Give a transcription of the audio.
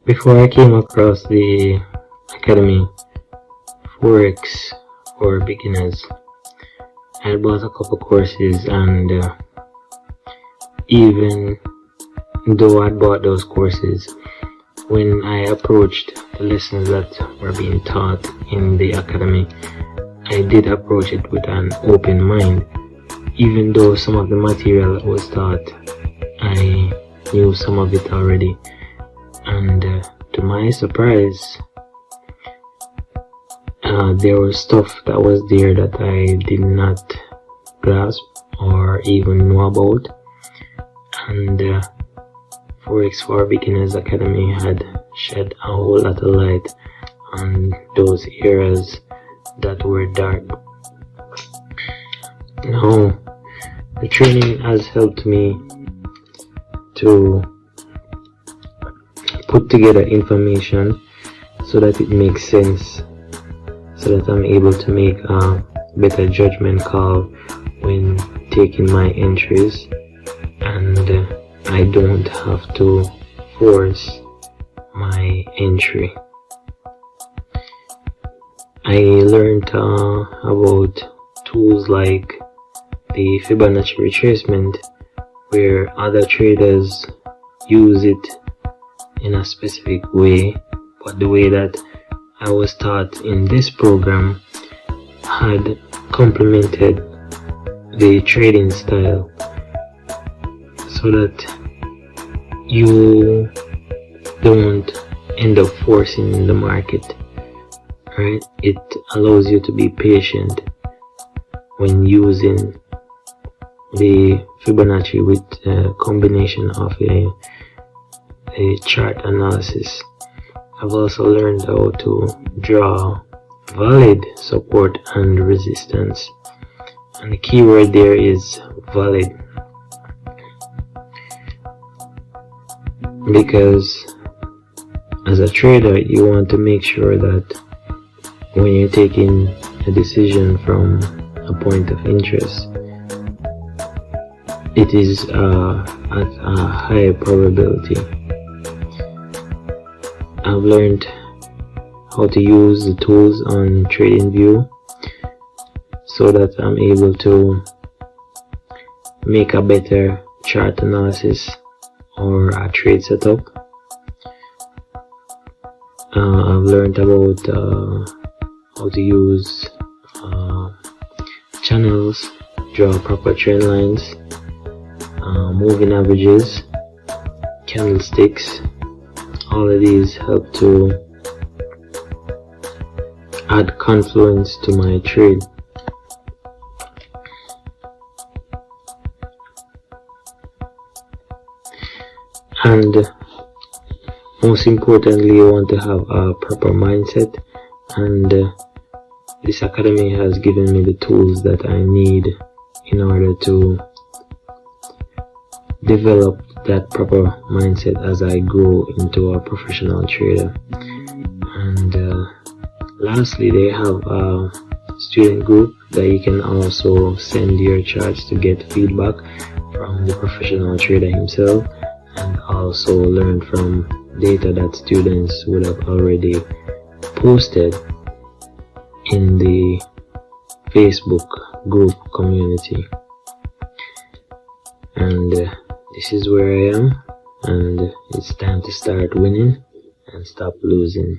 Before I came across the Academy Forex for beginners, I had bought a couple courses, and even though I bought those courses, when I approached the lessons that were being taught in the Academy, I did approach it with an open mind. Even though some of the material that was taught, I knew some of it already, and to my surprise, there was stuff that was there that I did not grasp or even know about. And Forex for Beginners Academy had shed a whole lot of light on those areas that were dark. Now, the training has helped me to put together information so that it makes sense, so that I'm able to make a better judgment call when taking my entries, and I don't have to force my entry. I learned about tools like the Fibonacci retracement, where other traders use it in a specific way, but the way that I was taught in this program had complemented the trading style, so that you don't end up forcing the market, right? It allows you to be patient when using the Fibonacci with a combination of a chart analysis. I've also learned how to draw valid support and resistance, and the key word there is valid, because as a trader you want to make sure that when you're taking a decision from a point of interest, it is at a high probability. I've learned how to use the tools on TradingView so that I'm able to make a better chart analysis or a trade setup. I've learned about how to use channels, draw proper trend lines, moving averages, candlesticks. All of these help to add confluence to my trade. And most importantly, you want to have a proper mindset, and this academy has given me the tools that I need in order to develop that proper mindset as I grow into a professional trader. And lastly, they have a student group that you can also send your charts to get feedback from the professional trader himself, and also learn from data that students would have already posted in the Facebook group community. And this is where I am, and it's time to start winning and stop losing.